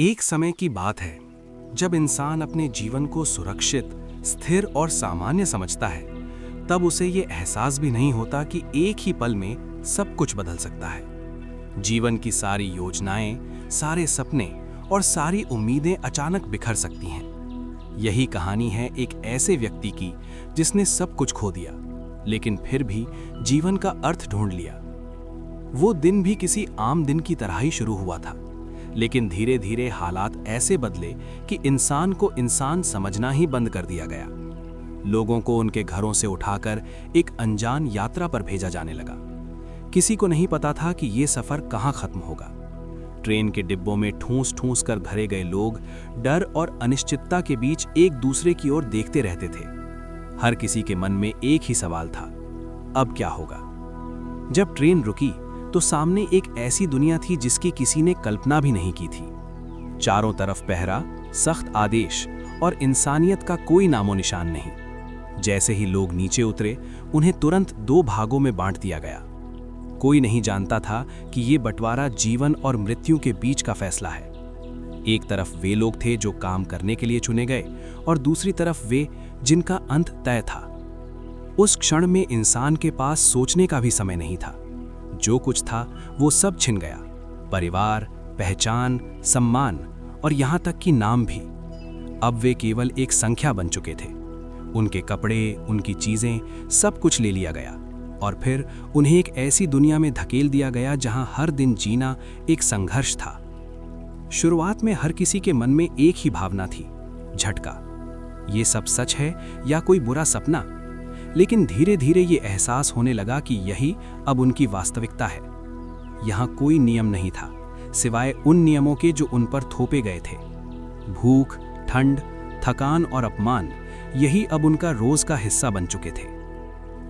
एक समय की बात है जब इंसान अपने जीवन को सुरक्षित, स्थिर और सामान्य समझता है, तब उसे ये एहसास भी नहीं होता कि एक ही पल में सब कुछ बदल सकता है। जीवन की सारी योजनाएं, सारे सपने और सारी उम्मीदें अचानक बिखर सकती हैं। यही कहानी है एक ऐसे व्यक्ति की जिसने सब कुछ खो दिया, लेकिन फिर भी जीवन का अर्थ ढूंढ लिया। वो दिन भी किसी आम दिन की तरह ही शुरू हुआ था, लेकिन धीरे धीरे हालात ऐसे बदले कि इंसान को इंसान समझना ही बंद कर दिया गया। लोगों को उनके घरों से उठाकर एक अनजान यात्रा पर भेजा जाने लगा। किसी को नहीं पता था कि ये सफर कहाँ खत्म होगा। ट्रेन के डिब्बों में ठूंस ठूंस कर भरे गए लोग डर और अनिश्चितता के बीच एक दूसरे की ओर देखते रहते थे। हर किसी के मन में एक ही सवाल था, अब क्या होगा? जब ट्रेन रुकी तो सामने एक ऐसी दुनिया थी जिसकी किसी ने कल्पना भी नहीं की थी। चारों तरफ पहरा, सख्त आदेश और इंसानियत का कोई नामो निशान नहीं। जैसे ही लोग नीचे उतरे, उन्हें तुरंत दो भागों में बांट दिया गया। कोई नहीं जानता था कि ये बंटवारा जीवन और मृत्यु के बीच का फैसला है। एक तरफ वे लोग थे जो काम करने के लिए चुने गए और दूसरी तरफ वे जिनका अंत तय था। उस क्षण में इंसान के पास सोचने का भी समय नहीं था। जो कुछ था वो सब छिन गया, परिवार, पहचान, सम्मान और यहाँ तक कि नाम भी। अब वे केवल एक संख्या बन चुके थे। उनके कपड़े, उनकी चीजें, सब कुछ ले लिया गया और फिर उन्हें एक ऐसी दुनिया में धकेल दिया गया जहां हर दिन जीना एक संघर्ष था। शुरुआत में हर किसी के मन में एक ही भावना थी, झटका। ये सब सच है या कोई बुरा सपना? लेकिन धीरे धीरे ये एहसास होने लगा कि यही अब उनकी वास्तविकता है। यहाँ कोई नियम नहीं था, सिवाय उन नियमों के जो उन पर थोपे गए थे। भूख, ठंड, थकान और अपमान, यही अब उनका रोज का हिस्सा बन चुके थे।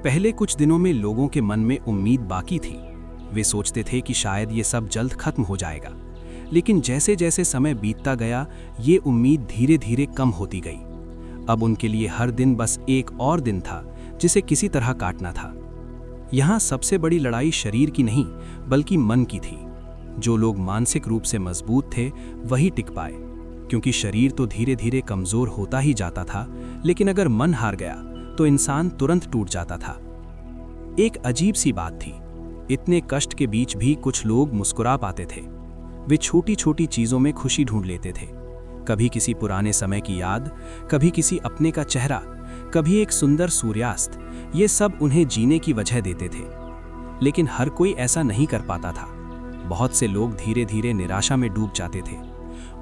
पहले कुछ दिनों में लोगों के मन में उम्मीद बाकी थी। वे सोचते थे कि शायद ये सब जल्द खत्म हो जाएगा। लेकिन जैसे जैसे समय बीतता गया, ये उम्मीद धीरे धीरे कम होती गई। अब उनके लिए हर दिन बस एक और दिन था जिसे किसी तरह काटना था। यहाँ सबसे बड़ी लड़ाई शरीर की नहीं, बल्कि मन की थी। जो लोग मानसिक रूप से मजबूत थे वही टिक पाए, क्योंकि शरीर तो धीरे धीरे कमजोर होता ही जाता था, लेकिन अगर मन हार गया तो इंसान तुरंत टूट जाता था। एक अजीब सी बात थी, इतने कष्ट के बीच भी कुछ लोग मुस्कुरा पाते थे। वे छोटी छोटी चीजों में खुशी ढूंढ लेते थे। कभी किसी पुराने समय की याद, कभी किसी अपने का चेहरा, कभी एक सुंदर सूर्यास्त। ये सब उन्हें जीने की वजह देते थे। लेकिन हर कोई ऐसा नहीं कर पाता था। बहुत से लोग धीरे धीरे निराशा में डूब जाते थे।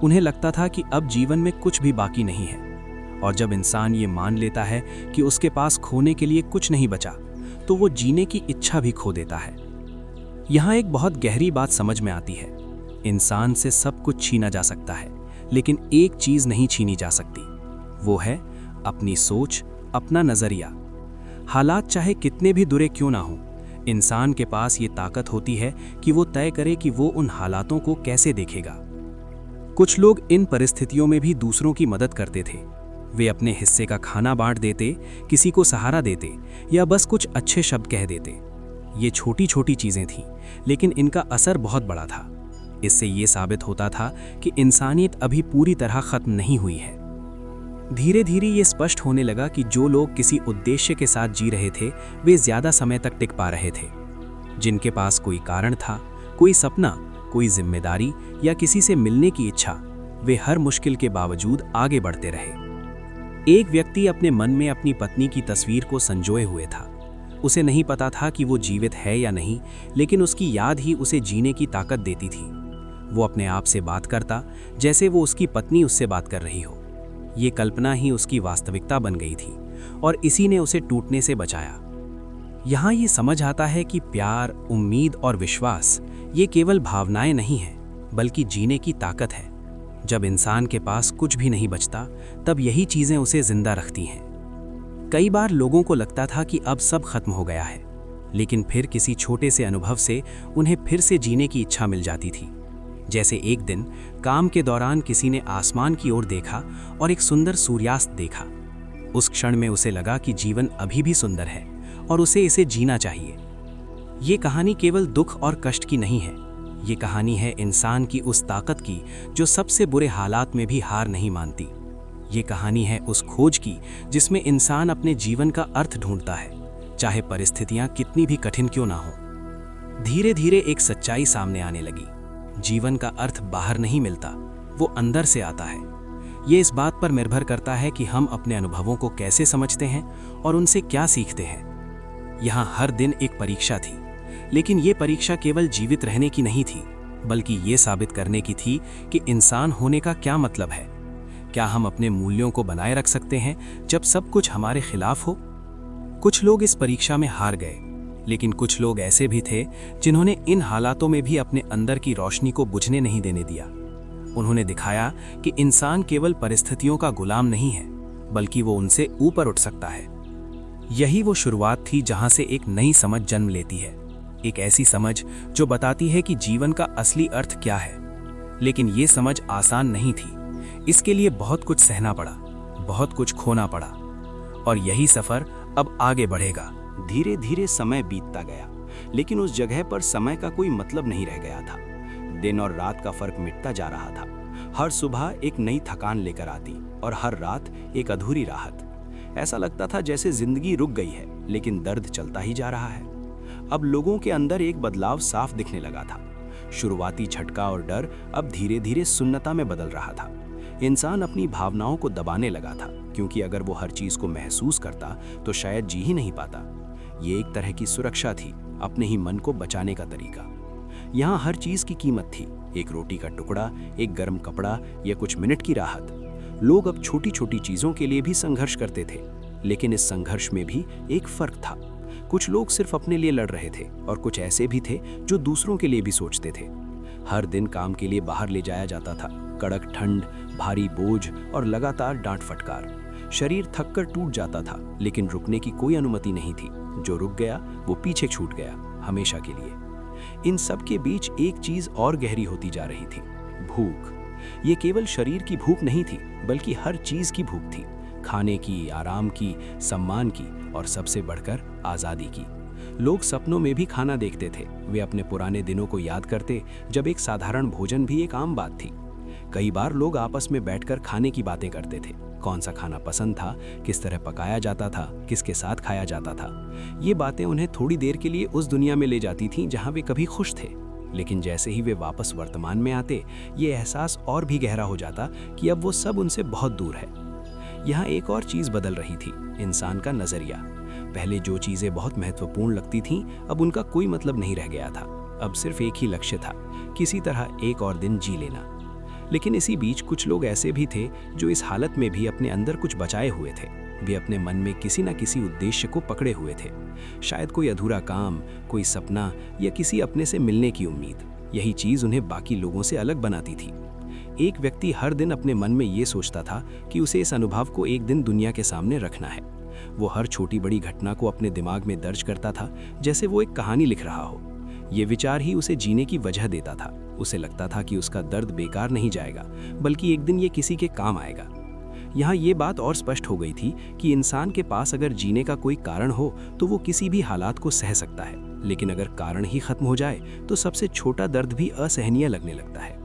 उन्हें लगता था कि अब जीवन में कुछ भी बाकी नहीं है। और जब इंसान ये मान लेता है कि उसके पास खोने के लिए कुछ नहीं बचा, तो वो जीने की इच्छा भी खो देता है। यहाँ एक बहुत गहरी बात समझ में आती है। इंसान से सब कुछ छीना जा सकता है, लेकिन एक चीज नहीं छीनी जा सकती। वो है अपनी सोच, अपना नजरिया। हालात चाहे कितने भी बुरे क्यों ना हो, इंसान के पास ये ताकत होती है कि वो तय करे कि वो उन हालातों को कैसे देखेगा। कुछ लोग इन परिस्थितियों में भी दूसरों की मदद करते थे। वे अपने हिस्से का खाना बांट देते, किसी को सहारा देते या बस कुछ अच्छे शब्द कह देते। ये छोटी छोटी चीजें थीं, लेकिन इनका असर बहुत बड़ा था। इससे ये साबित होता था कि इंसानियत अभी पूरी तरह खत्म नहीं हुई है। धीरे धीरे ये स्पष्ट होने लगा कि जो लोग किसी उद्देश्य के साथ जी रहे थे, वे ज्यादा समय तक टिक पा रहे थे। जिनके पास कोई कारण था, कोई सपना, कोई जिम्मेदारी या किसी से मिलने की इच्छा, वे हर मुश्किल के बावजूद आगे बढ़ते रहे। एक व्यक्ति अपने मन में अपनी पत्नी की तस्वीर को संजोए हुए था। उसे नहीं पता था कि वो जीवित है या नहीं, लेकिन उसकी याद ही उसे जीने की ताकत देती थी। वो अपने आप से बात करता जैसे वो उसकी पत्नी उससे बात कर रही हो। ये कल्पना ही उसकी वास्तविकता बन गई थी और इसी ने उसे टूटने से बचाया। यहाँ ये समझ आता है कि प्यार, उम्मीद और विश्वास ये केवल भावनाएं नहीं हैं, बल्कि जीने की ताकत है। जब इंसान के पास कुछ भी नहीं बचता, तब यही चीजें उसे जिंदा रखती हैं। कई बार लोगों को लगता था कि अब सब खत्म हो गया है, लेकिन फिर किसी छोटे से अनुभव से उन्हें फिर से जीने की इच्छा मिल जाती थी। जैसे एक दिन काम के दौरान किसी ने आसमान की ओर देखा और एक सुंदर सूर्यास्त देखा। उस क्षण में उसे लगा कि जीवन अभी भी सुंदर है और उसे इसे जीना चाहिए। ये कहानी केवल दुख और कष्ट की नहीं है, ये कहानी है इंसान की उस ताकत की जो सबसे बुरे हालात में भी हार नहीं मानती। ये कहानी है उस खोज की जिसमें इंसान अपने जीवन का अर्थ ढूंढता है, चाहे परिस्थितियां कितनी भी कठिन क्यों ना हो। धीरे धीरे एक सच्चाई सामने आने लगी। जीवन का अर्थ बाहर नहीं मिलता, वो अंदर से आता है। ये इस बात पर निर्भर करता है कि हम अपने अनुभवों को कैसे समझते हैं और उनसे क्या सीखते हैं। यहाँ हर दिन एक परीक्षा थी, लेकिन ये परीक्षा केवल जीवित रहने की नहीं थी, बल्कि ये साबित करने की थी कि इंसान होने का क्या मतलब है। क्या हम अपने मूल्यों को बनाए रख सकते हैं जब सब कुछ हमारे खिलाफ हो? कुछ लोग इस परीक्षा में हार गए, लेकिन कुछ लोग ऐसे भी थे जिन्होंने इन हालातों में भी अपने अंदर की रोशनी को बुझने नहीं देने दिया। उन्होंने दिखाया कि इंसान केवल परिस्थितियों का गुलाम नहीं है, बल्कि वो उनसे ऊपर उठ सकता है। यही वो शुरुआत थी जहां से एक नई समझ जन्म लेती है, एक ऐसी समझ जो बताती है कि जीवन का असली अर्थ क्या है। लेकिन ये समझ आसान नहीं थी। इसके लिए बहुत कुछ सहना पड़ा, बहुत कुछ खोना पड़ा, और यही सफर अब आगे बढ़ेगा। धीरे धीरे समय बीतता गया, लेकिन उस जगह पर समय का कोई मतलब नहीं रह गया था। दिन और रात का फर्क मिटता जा रहा था। हर सुबह एक नई थकान लेकर आती और हर रात एक अधूरी राहत। ऐसा लगता था जैसे जिंदगी रुक गई है, लेकिन दर्द चलता ही जा रहा है। अब लोगों के अंदर एक बदलाव साफ दिखने लगा था। शुरुआती झटका और डर अब धीरे धीरे सुन्नता में बदल रहा था। इंसान अपनी भावनाओं को दबाने लगा था, क्योंकि अगर वो हर चीज को महसूस करता तो शायद जी ही नहीं पाता। ये एक तरह की सुरक्षा थी, अपने ही मन को बचाने का तरीका। यहाँ हर चीज की कीमत थी, एक रोटी का टुकड़ा, एक गर्म कपड़ा या कुछ मिनट की राहत। लोग अब छोटी छोटी चीजों के लिए भी संघर्ष करते थे, लेकिन इस संघर्ष में भी एक फर्क था। कुछ लोग सिर्फ अपने लिए लड़ रहे थे और कुछ ऐसे भी थे जो दूसरों के लिए भी सोचते थे। हर दिन काम के लिए बाहर ले जाया जाता था। कड़क ठंड, भारी बोझ और लगातार डांट फटकार। शरीर थककर टूट जाता था, लेकिन रुकने की कोई अनुमति नहीं थी। जो रुक गया वो पीछे छूट गया, हमेशा के लिए। इन सब के बीच एक चीज और गहरी होती जा रही थी, भूख। ये केवल शरीर की भूख नहीं थी, बल्कि हर चीज की भूख थी। खाने की, आराम की, सम्मान की और सबसे बढ़कर आज़ादी की। लोग सपनों में भी खाना देखते थे। वे अपने पुराने दिनों को याद करते, जब एक साधारण भोजन भी एक आम बात थी। कई बार लोग आपस में बैठकर खाने की बातें करते थे। कौन सा खाना पसंद था, किस तरह पकाया जाता था, किसके साथ खाया जाता था। ये बातें उन्हें थोड़ी देर के लिए उस दुनिया में ले जाती थीं जहां वे कभी खुश थे। लेकिन जैसे ही वे वापस वर्तमान में आते, ये एहसास और भी गहरा हो जाता कि अब वो सब उनसे बहुत दूर है। यहाँ एक और चीज़ बदल रही थी, इंसान का नज़रिया। पहले जो चीज़ें बहुत महत्वपूर्ण लगती थीं, अब उनका कोई मतलब नहीं रह गया था। अब सिर्फ एक ही लक्ष्य था, किसी तरह एक और दिन जी लेना। लेकिन इसी बीच कुछ लोग ऐसे भी थे जो इस हालत में भी अपने अंदर कुछ बचाए हुए थे। वे अपने मन में किसी न किसी उद्देश्य को पकड़े हुए थे। शायद कोई अधूरा काम, कोई सपना या किसी अपने से मिलने की उम्मीद। यही चीज़ उन्हें बाकी लोगों से अलग बनाती थी। एक व्यक्ति हर दिन अपने मन में ये सोचता था कि उसे इस अनुभव को एक दिन दुनिया के सामने रखना है। वो हर छोटी बड़ी घटना को अपने दिमाग में दर्ज करता था, जैसे वो एक कहानी लिख रहा हो। ये विचार ही उसे जीने की वजह देता था। उसे लगता था कि उसका दर्द बेकार नहीं जाएगा, बल्कि एक दिन ये किसी के काम आएगा। यहाँ ये बात और स्पष्ट हो गई थी कि इंसान के पास अगर जीने का कोई कारण हो तो वो किसी भी हालात को सह सकता है, लेकिन अगर कारण ही खत्म हो जाए तो सबसे छोटा दर्द भी असहनीय लगने लगता है।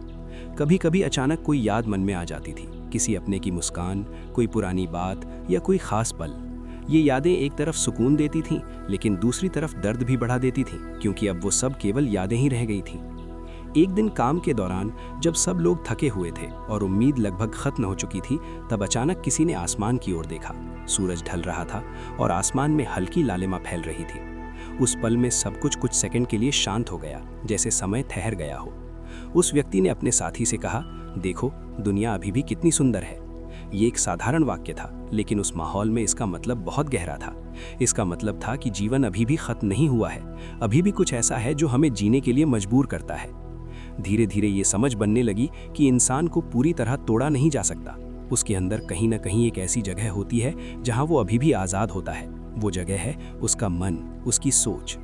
कभी कभी अचानक कोई याद मन में आ जाती थी, किसी अपने की मुस्कान, कोई पुरानी बात या कोई खास पल। ये यादें एक तरफ सुकून देती थीं, लेकिन दूसरी तरफ दर्द भी बढ़ा देती थीं, क्योंकि अब वो सब केवल यादें ही रह गई थीं। एक दिन काम के दौरान जब सब लोग थके हुए थे और उम्मीद लगभग खत्म हो चुकी थी, तब अचानक किसी ने आसमान की ओर देखा। सूरज ढल रहा था और आसमान में हल्की लालिमा फैल रही थी। उस पल में सब कुछ सेकंड के लिए शांत हो गया, जैसे समय ठहर गया हो। उस व्यक्ति ने अपने साथी से कहा, देखो, दुनिया अभी भी कितनी सुंदर है। ये एक साधारण वाक्य था, लेकिन उस माहौल में इसका मतलब बहुत गहरा था। इसका मतलब था कि जीवन अभी भी खत्म नहीं हुआ है, अभी भी कुछ ऐसा है जो हमें जीने के लिए मजबूर करता है। धीरे धीरे ये समझ बनने लगी कि इंसान को पूरी तरह तोड़ा नहीं जा सकता। उसके अंदर कहीं ना कहीं एक ऐसी जगह होती है जहां वो अभी भी आज़ाद होता है। वो जगह है उसका मन, उसकी सोच।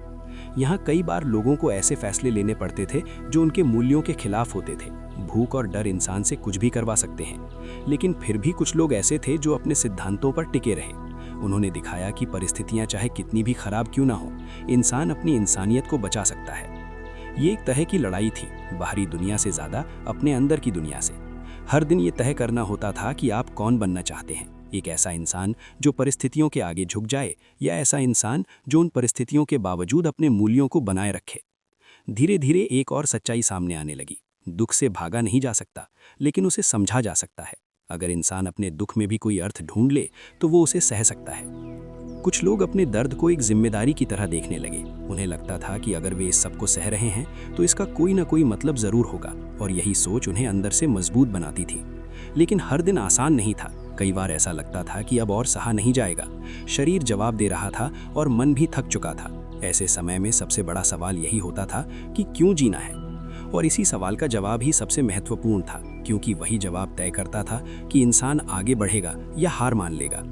यहाँ कई बार लोगों को ऐसे फैसले लेने पड़ते थे जो उनके मूल्यों के खिलाफ होते थे। भूख और डर इंसान से कुछ भी करवा सकते हैं, लेकिन फिर भी कुछ लोग ऐसे थे जो अपने सिद्धांतों पर टिके रहे। उन्होंने दिखाया कि परिस्थितियां चाहे कितनी भी खराब क्यों ना हो, इंसान अपनी इंसानियत को बचा सकता है। ये एक तरह की लड़ाई थी, बाहरी दुनिया से ज़्यादा अपने अंदर की दुनिया से। हर दिन ये तय करना होता था कि आप कौन बनना चाहते हैं, एक ऐसा इंसान जो परिस्थितियों के आगे झुक जाए या ऐसा इंसान जो उन परिस्थितियों के बावजूद अपने मूल्यों को बनाए रखे। धीरे धीरे एक और सच्चाई सामने आने लगी। दुख से भागा नहीं जा सकता, लेकिन उसे समझा जा सकता है। अगर इंसान अपने दुख में भी कोई अर्थ ढूंढ ले तो वो उसे सह सकता है। कुछ लोग अपने दर्द को एक जिम्मेदारी की तरह देखने लगे। उन्हें लगता था कि अगर वे इस सब को सह रहे हैं तो इसका कोई ना कोई मतलब ज़रूर होगा, और यही सोच उन्हें अंदर से मजबूत बनाती थी। लेकिन हर दिन आसान नहीं था। कई बार ऐसा लगता था कि अब और सहा नहीं जाएगा। शरीर जवाब दे रहा था और मन भी थक चुका था। ऐसे समय में सबसे बड़ा सवाल यही होता था कि क्यों जीना है, और इसी सवाल का जवाब ही सबसे महत्वपूर्ण था, क्योंकि वही जवाब तय करता था कि इंसान आगे बढ़ेगा या हार मान लेगा।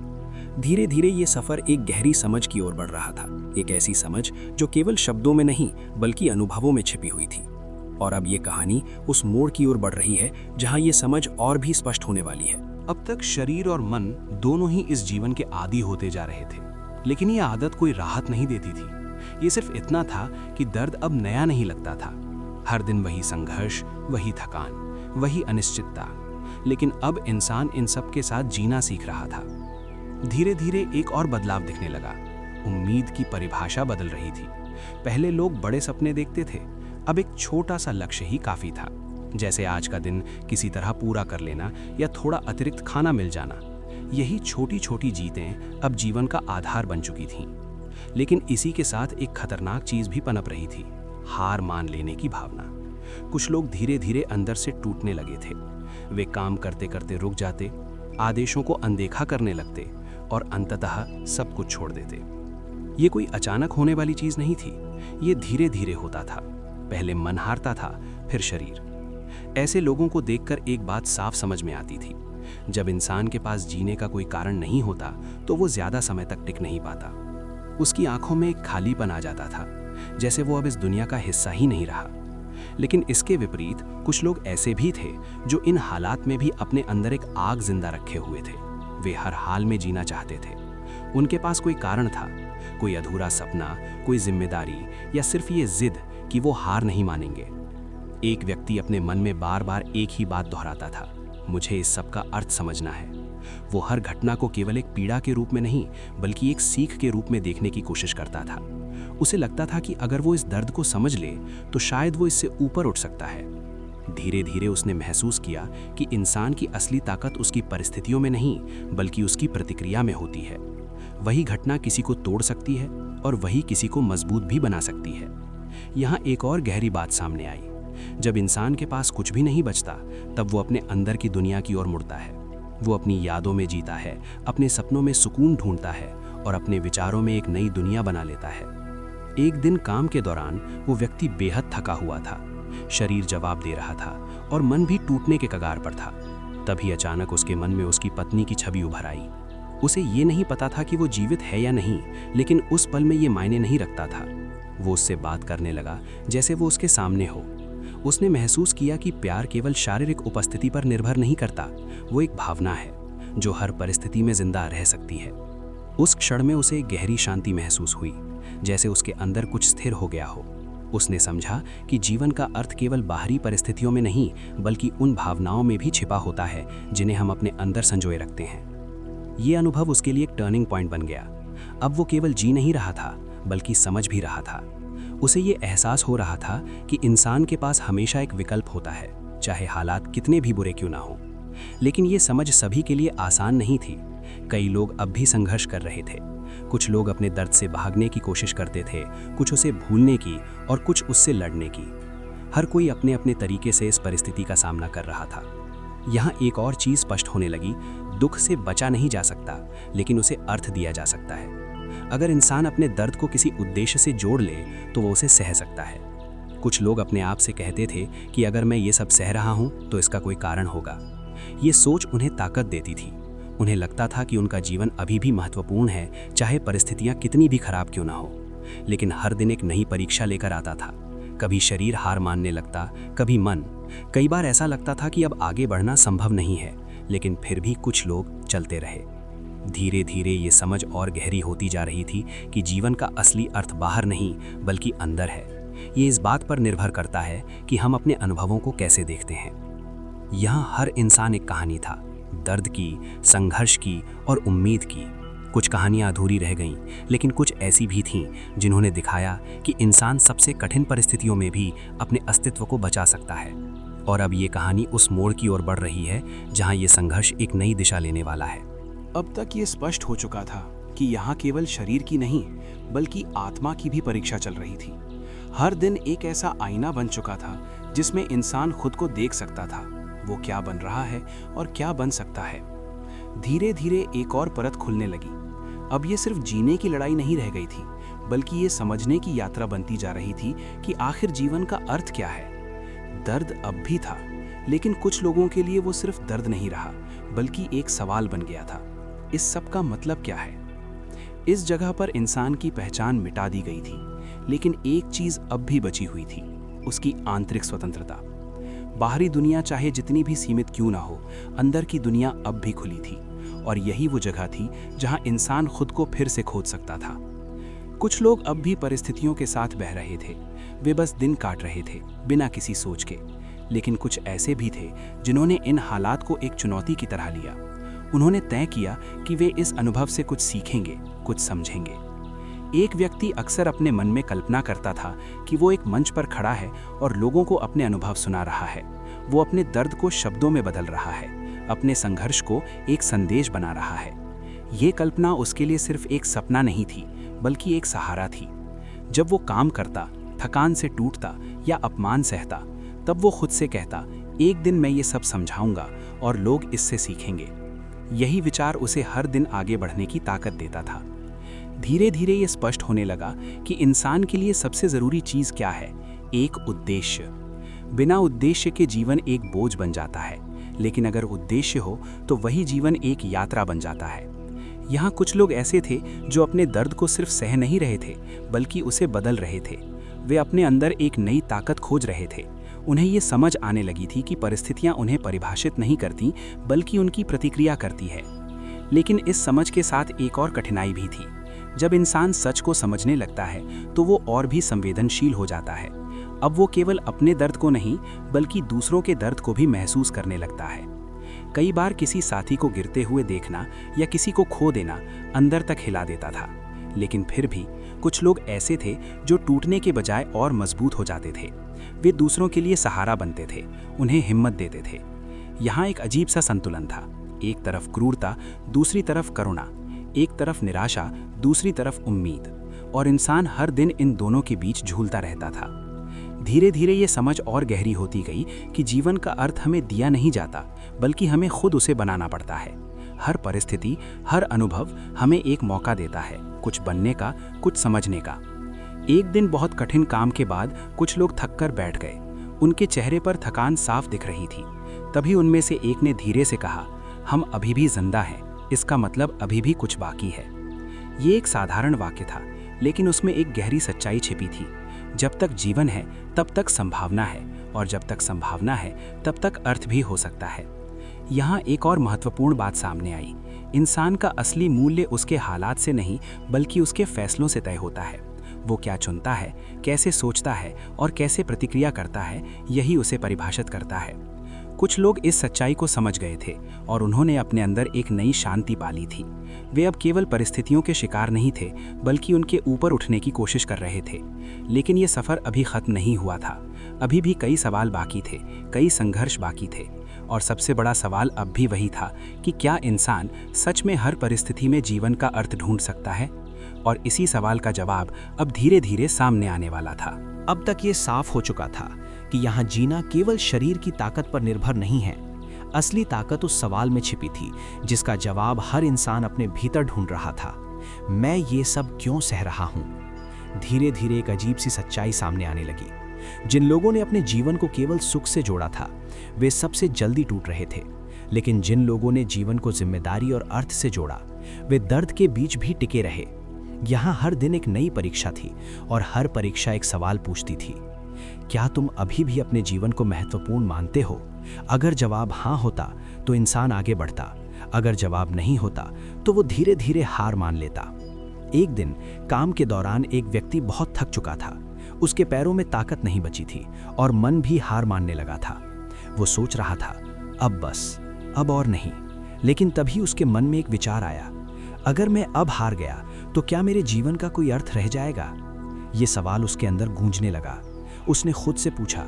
धीरे धीरे ये सफ़र एक गहरी समझ की ओर बढ़ रहा था, एक ऐसी समझ जो केवल शब्दों में नहीं बल्कि अनुभवों में छिपी हुई थी। और अब ये कहानी उस मोड़ की ओर बढ़ रही है जहाँ ये समझ और भी स्पष्ट होने वाली है। अब तक शरीर और मन दोनों ही इस जीवन के आदी होते जा रहे थे, लेकिन ये आदत कोई राहत नहीं देती थी। ये सिर्फ इतना था कि दर्द अब नया नहीं लगता था। हर दिन वही संघर्ष, वही थकान, वही अनिश्चितता। लेकिन अब इंसान इन सब के साथ जीना सीख रहा था। धीरे धीरे एक और बदलाव दिखने लगा। उम्मीद की परिभाषा बदल रही थी। पहले लोग बड़े सपने देखते थे, अब एक छोटा सा लक्ष्य ही काफी था, जैसे आज का दिन किसी तरह पूरा कर लेना या थोड़ा अतिरिक्त खाना मिल जाना। यही छोटी छोटी जीतें अब जीवन का आधार बन चुकी थीं। लेकिन इसी के साथ एक खतरनाक चीज भी पनप रही थी, हार मान लेने की भावना। कुछ लोग धीरे धीरे अंदर से टूटने लगे थे। वे काम करते करते रुक जाते, आदेशों को अनदेखा करने लगते और अंततः सब कुछ छोड़ देते। ये कोई अचानक होने वाली चीज नहीं थी, ये धीरे धीरे होता था। पहले मन हारता था, फिर शरीर। ऐसे लोगों को देखकर एक बात साफ समझ में आती थी, जब इंसान के पास जीने का कोई कारण नहीं होता तो वो ज्यादा समय तक टिक नहीं पाता। उसकी आंखों में एक खालीपन आ जाता था, जैसे वो अब इस दुनिया का हिस्सा ही नहीं रहा। लेकिन इसके विपरीत कुछ लोग ऐसे भी थे जो इन हालात में भी अपने अंदर एक आग जिंदा रखे हुए थे। वे हर हाल में जीना चाहते थे। उनके पास कोई कारण था, कोई अधूरा सपना, कोई जिम्मेदारी, या सिर्फ ये जिद कि वो हार नहीं मानेंगे। एक व्यक्ति अपने मन में बार बार एक ही बात दोहराता था, मुझे इस सब का अर्थ समझना है। वो हर घटना को केवल एक पीड़ा के रूप में नहीं बल्कि एक सीख के रूप में देखने की कोशिश करता था। उसे लगता था कि अगर वो इस दर्द को समझ ले तो शायद वो इससे ऊपर उठ सकता है। धीरे धीरे उसने महसूस किया कि इंसान की असली ताकत उसकी परिस्थितियों में नहीं बल्कि उसकी प्रतिक्रिया में होती है। वही घटना किसी को तोड़ सकती है और वही किसी को मजबूत भी बना सकती है। यहाँ एक और गहरी बात सामने आई। जब इंसान के पास कुछ भी नहीं बचता तब वो अपने अंदर की दुनिया की ओर मुड़ता है। वो अपनी यादों में जीता है, अपने सपनों में सुकून ढूंढता है और अपने विचारों में एक नई दुनिया बना लेता है। एक दिन काम के दौरान वो व्यक्ति बेहद थका हुआ था। शरीर जवाब दे रहा था और मन भी टूटने के कगार पर था। तभी अचानक उसके मन में उसकी पत्नी की छवि उभर आई। उसे ये नहीं पता था कि वो जीवित है या नहीं, लेकिन उस पल में ये मायने नहीं रखता था। वो उससे बात करने लगा जैसे वो उसके सामने हो। उसने महसूस किया कि प्यार केवल शारीरिक उपस्थिति पर निर्भर नहीं करता, वो एक भावना है जो हर परिस्थिति में जिंदा रह सकती है। उस क्षण में उसे एक गहरी शांति महसूस हुई, जैसे उसके अंदर कुछ स्थिर हो गया हो। उसने समझा कि जीवन का अर्थ केवल बाहरी परिस्थितियों में नहीं बल्कि उन भावनाओं में भी छिपा होता है जिन्हें हम अपने अंदर संजोए रखते हैं। ये अनुभव उसके लिए एक टर्निंग पॉइंट बन गया। अब वो केवल जी नहीं रहा था बल्कि समझ भी रहा था। उसे ये एहसास हो रहा था कि इंसान के पास हमेशा एक विकल्प होता है, चाहे हालात कितने भी बुरे क्यों ना हो। लेकिन ये समझ सभी के लिए आसान नहीं थी। कई लोग अब भी संघर्ष कर रहे थे। कुछ लोग अपने दर्द से भागने की कोशिश करते थे, कुछ उसे भूलने की और कुछ उससे लड़ने की। हर कोई अपने अपने तरीके से इस परिस्थिति का सामना कर रहा था। यहाँ एक और चीज़ स्पष्ट होने लगी, दुख से बचा नहीं जा सकता लेकिन उसे अर्थ दिया जा सकता है। अगर इंसान अपने दर्द को किसी उद्देश्य से जोड़ ले तो वो उसे सह सकता है। कुछ लोग अपने आप से कहते थे कि अगर मैं ये सब सह रहा हूँ तो इसका कोई कारण होगा। ये सोच उन्हें ताकत देती थी। उन्हें लगता था कि उनका जीवन अभी भी महत्वपूर्ण है, चाहे परिस्थितियाँ कितनी भी खराब क्यों ना हो। लेकिन हर दिन एक नई परीक्षा लेकर आता था। कभी शरीर हार मानने लगता, कभी मन। कई बार ऐसा लगता था कि अब आगे बढ़ना संभव नहीं है, लेकिन फिर भी कुछ लोग चलते रहे। धीरे धीरे ये समझ और गहरी होती जा रही थी कि जीवन का असली अर्थ बाहर नहीं बल्कि अंदर है। ये इस बात पर निर्भर करता है कि हम अपने अनुभवों को कैसे देखते हैं। यहाँ हर इंसान एक कहानी था, दर्द की, संघर्ष की और उम्मीद की। कुछ कहानियाँ अधूरी रह गईं, लेकिन कुछ ऐसी भी थीं जिन्होंने दिखाया कि इंसान सबसे कठिन परिस्थितियों में भी अपने अस्तित्व को बचा सकता है। और अब ये कहानी उस मोड़ की ओर बढ़ रही है जहाँ ये संघर्ष एक नई दिशा लेने वाला है। अब तक ये स्पष्ट हो चुका था कि यहाँ केवल शरीर की नहीं बल्कि आत्मा की भी परीक्षा चल रही थी। हर दिन एक ऐसा आईना बन चुका था जिसमें इंसान खुद को देख सकता था, वो क्या बन रहा है और क्या बन सकता है। धीरे धीरे एक और परत खुलने लगी। अब ये सिर्फ जीने की लड़ाई नहीं रह गई थी, बल्कि ये समझने की यात्रा बनती जा रही थी कि आखिर जीवन का अर्थ क्या है। दर्द अब भी था, लेकिन कुछ लोगों के लिए वो सिर्फ दर्द नहीं रहा, बल्कि एक सवाल बन गया था, इस सब का मतलब क्या है। इस जगह पर इंसान की पहचान मिटा दी गई थी, लेकिन एक चीज अब भी बची हुई थी, उसकी आंतरिक स्वतंत्रता। बाहरी दुनिया चाहे जितनी भी सीमित क्यों ना हो, अंदर की दुनिया अब भी खुली थी, और यही वो जगह थी जहां इंसान खुद को फिर से खोज सकता था। कुछ लोग अब भी परिस्थितियों के साथ बह रहे थे, वे बस दिन काट रहे थे बिना किसी सोच के। लेकिन कुछ ऐसे भी थे जिन्होंने इन हालात को एक चुनौती की तरह लिया। उन्होंने तय किया कि वे इस अनुभव से कुछ सीखेंगे, कुछ समझेंगे। एक व्यक्ति अक्सर अपने मन में कल्पना करता था कि वो एक मंच पर खड़ा है और लोगों को अपने अनुभव सुना रहा है। वो अपने दर्द को शब्दों में बदल रहा है, अपने संघर्ष को एक संदेश बना रहा है। ये कल्पना उसके लिए सिर्फ एक सपना नहीं थी, बल्कि एक सहारा थी। जब वो काम करता, थकान से टूटता या अपमान सहता, तब वो खुद से कहता, एक दिन मैं ये सब समझाऊंगा और लोग इससे सीखेंगे। यही विचार उसे हर दिन आगे बढ़ने की ताकत देता था। धीरे धीरे ये स्पष्ट होने लगा कि इंसान के लिए सबसे जरूरी चीज क्या है, एक उद्देश्य। बिना उद्देश्य के जीवन एक बोझ बन जाता है, लेकिन अगर उद्देश्य हो तो वही जीवन एक यात्रा बन जाता है। यहाँ कुछ लोग ऐसे थे जो अपने दर्द को सिर्फ सह नहीं रहे थे, बल्कि उसे बदल रहे थे। वे अपने अंदर एक नई ताकत खोज रहे थे। उन्हें ये समझ आने लगी थी कि परिस्थितियाँ उन्हें परिभाषित नहीं करती, बल्कि उनकी प्रतिक्रिया करती है। लेकिन इस समझ के साथ एक और कठिनाई भी थी। जब इंसान सच को समझने लगता है तो वो और भी संवेदनशील हो जाता है। अब वो केवल अपने दर्द को नहीं, बल्कि दूसरों के दर्द को भी महसूस करने लगता है। कई बार किसी साथी को गिरते हुए देखना या किसी को खो देना अंदर तक हिला देता था, लेकिन फिर भी कुछ लोग ऐसे थे जो टूटने के बजाय और मजबूत हो जाते थे। वे दूसरों के लिए सहारा बनते थे, उन्हें हिम्मत देते थे। यहाँ एक अजीब सा संतुलन था, एक तरफ क्रूरता, दूसरी तरफ करुणा, एक तरफ निराशा, दूसरी तरफ उम्मीद, और इंसान हर दिन इन दोनों के बीच झूलता रहता था। धीरे धीरे ये समझ और गहरी होती गई कि जीवन का अर्थ हमें दिया नहीं जाता, बल्कि हमें खुद उसे बनाना पड़ता है। हर परिस्थिति, हर अनुभव हमें एक मौका देता है, कुछ बनने का, कुछ समझने का। एक दिन बहुत कठिन काम के बाद कुछ लोग थक कर बैठ गए। उनके चेहरे पर थकान साफ दिख रही थी। तभी उनमें से एक ने धीरे से कहा, हम अभी भी जिंदा हैं, इसका मतलब अभी भी कुछ बाकी है। ये एक साधारण वाक्य था, लेकिन उसमें एक गहरी सच्चाई छिपी थी। जब तक जीवन है तब तक संभावना है, और जब तक संभावना है तब तक अर्थ भी हो सकता है। यहाँ एक और महत्वपूर्ण बात सामने आई। इंसान का असली मूल्य उसके हालात से नहीं, बल्कि उसके फैसलों से तय होता है। वो क्या चुनता है, कैसे सोचता है और कैसे प्रतिक्रिया करता है, यही उसे परिभाषित करता है। कुछ लोग इस सच्चाई को समझ गए थे और उन्होंने अपने अंदर एक नई शांति पाली थी। वे अब केवल परिस्थितियों के शिकार नहीं थे, बल्कि उनके ऊपर उठने की कोशिश कर रहे थे। लेकिन ये सफ़र अभी ख़त्म नहीं हुआ था। अभी भी कई सवाल बाकी थे, कई संघर्ष बाकी थे, और सबसे बड़ा सवाल अब भी वही था कि क्या इंसान सच में हर परिस्थिति में जीवन का अर्थ ढूंढ सकता है? और इसी सवाल का जवाब अब धीरे धीरे सामने आने वाला था। अब तक ये साफ हो चुका था कि यहाँ जीना केवल शरीर की ताकत पर निर्भर नहीं है। असली ताकत उस सवाल में छिपी थी जिसका जवाब हर इंसान अपने भीतर ढूंढ रहा था। मैं ये सब क्यों सह रहा हूँ? धीरे धीरे एक अजीब सी सच्चाई सामने आने लगी। जिन लोगों ने अपने जीवन को केवल सुख से जोड़ा था, वे सबसे जल्दी टूट रहे थे। लेकिन जिन लोगों ने जीवन को जिम्मेदारी और अर्थ से जोड़ा, वे दर्द के बीच भी टिके रहे। यहाँ हर दिन एक नई परीक्षा थी, और हर परीक्षा एक सवाल पूछती थी, क्या तुम अभी भी अपने जीवन को महत्वपूर्ण मानते हो? अगर जवाब हाँ होता तो इंसान आगे बढ़ता, अगर जवाब नहीं होता तो वो धीरे धीरे हार मान लेता। एक दिन काम के दौरान एक व्यक्ति बहुत थक चुका था। उसके पैरों में ताकत नहीं बची थी और मन भी हार मानने लगा था। वो सोच रहा था, अब बस, अब और नहीं। लेकिन तभी उसके मन में एक विचार आया, अगर मैं अब हार गया तो क्या मेरे जीवन का कोई अर्थ रह जाएगा? ये सवाल उसके अंदर गूंजने लगा। उसने खुद से पूछा,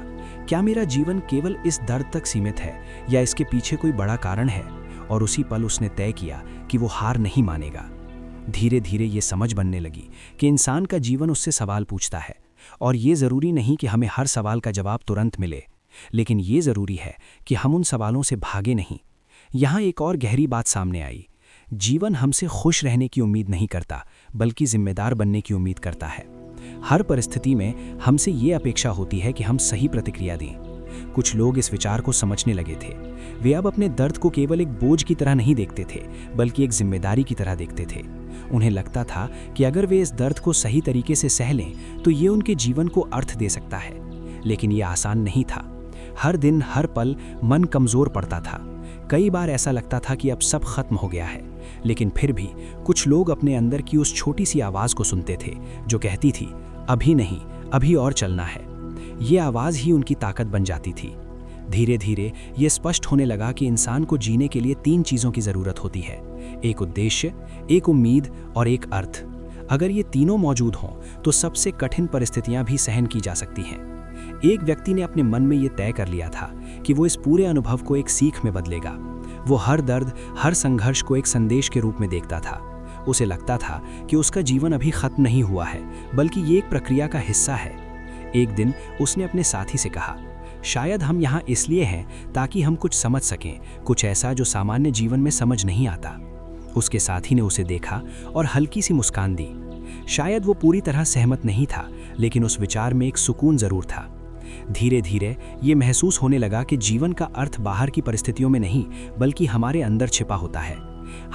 क्या मेरा जीवन केवल इस दर्द तक सीमित है या इसके पीछे कोई बड़ा कारण है? और उसी पल उसने तय किया कि वो हार नहीं मानेगा। धीरे धीरे ये समझ बनने लगी कि इंसान का जीवन उससे सवाल पूछता है, और ये ज़रूरी नहीं कि हमें हर सवाल का जवाब तुरंत मिले, लेकिन ये ज़रूरी है कि हम उन सवालों से भागे नहीं। यहाँ एक और गहरी बात सामने आई। जीवन हमसे खुश रहने की उम्मीद नहीं करता, बल्कि जिम्मेदार बनने की उम्मीद करता है। हर परिस्थिति में हमसे ये अपेक्षा होती है कि हम सही प्रतिक्रिया दें। कुछ लोग इस विचार को समझने लगे थे। वे अब अपने दर्द को केवल एक बोझ की तरह नहीं देखते थे, बल्कि एक जिम्मेदारी की तरह देखते थे। उन्हें लगता था कि अगर वे इस दर्द को सही तरीके से सह लें तो ये उनके जीवन को अर्थ दे सकता है। लेकिन ये आसान नहीं था। हर दिन, हर पल मन कमज़ोर पड़ता था। कई बार ऐसा लगता था कि अब सब खत्म हो गया है, लेकिन फिर भी कुछ लोग अपने अंदर की उस छोटी सी आवाज़ को सुनते थे जो कहती थी, अभी नहीं, अभी और चलना है। ये आवाज़ ही उनकी ताकत बन जाती थी। धीरे धीरे ये स्पष्ट होने लगा कि इंसान को जीने के लिए 3 चीज़ों की ज़रूरत होती है, एक उद्देश्य, एक उम्मीद और एक अर्थ। अगर ये तीनों मौजूद हों तो सबसे कठिन परिस्थितियां भी सहन की जा सकती हैं। एक व्यक्ति ने अपने मन में ये तय कर लिया था कि वो इस पूरे अनुभव को एक सीख में बदलेगा। वो हर दर्द, हर संघर्ष को एक संदेश के रूप में देखता था। उसे लगता था कि उसका जीवन अभी खत्म नहीं हुआ है, बल्कि ये एक प्रक्रिया का हिस्सा है। एक दिन उसने अपने साथी से कहा, शायद हम यहाँ इसलिए हैं ताकि हम कुछ समझ सकें, कुछ ऐसा जो सामान्य जीवन में समझ नहीं आता। उसके साथी ने उसे देखा और हल्की सी मुस्कान दी। शायद वो पूरी तरह सहमत नहीं था, लेकिन उस विचार में एक सुकून जरूर था। धीरे धीरे ये महसूस होने लगा कि जीवन का अर्थ बाहर की परिस्थितियों में नहीं, बल्कि हमारे अंदर छिपा होता है।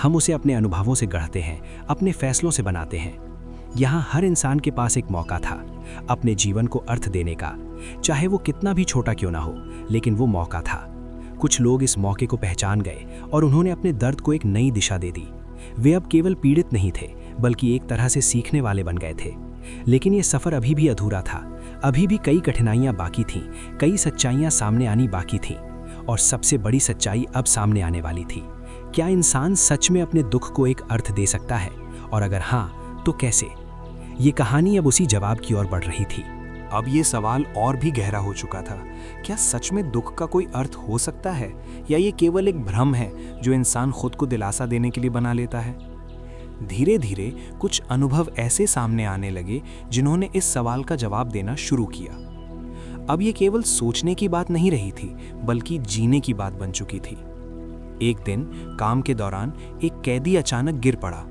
हम उसे अपने अनुभवों से गढ़ते हैं, अपने फैसलों से बनाते हैं। यहाँ हर इंसान के पास एक मौका था अपने जीवन को अर्थ देने का, चाहे वो कितना भी छोटा क्यों ना हो, लेकिन वो मौका था। कुछ लोग इस मौके को पहचान गए और उन्होंने अपने दर्द को एक नई दिशा दे दी। वे अब केवल पीड़ित नहीं थे, बल्कि एक तरह से सीखने वाले बन गए थे। लेकिन ये सफ़र अभी भी अधूरा था। अभी भी कई कठिनाइयाँ बाकी थीं, कई सच्चाइयाँ सामने आनी बाकी थीं, और सबसे बड़ी सच्चाई अब सामने आने वाली थी। क्या इंसान सच में अपने दुख को एक अर्थ दे सकता है, और अगर हाँ, तो कैसे? ये कहानी अब उसी जवाब की ओर बढ़ रही थी। अब ये सवाल और भी गहरा हो चुका था। क्या सच में दुख का कोई अर्थ हो सकता है, या ये केवल एक भ्रम है जो इंसान खुद को दिलासा देने के लिए बना लेता है? धीरे धीरे कुछ अनुभव ऐसे सामने आने लगे जिन्होंने इस सवाल का जवाब देना शुरू किया। अब ये केवल सोचने की बात नहीं रही थी, बल्कि जीने की बात बन चुकी थी। एक दिन काम के दौरान एक कैदी अचानक गिर पड़ा।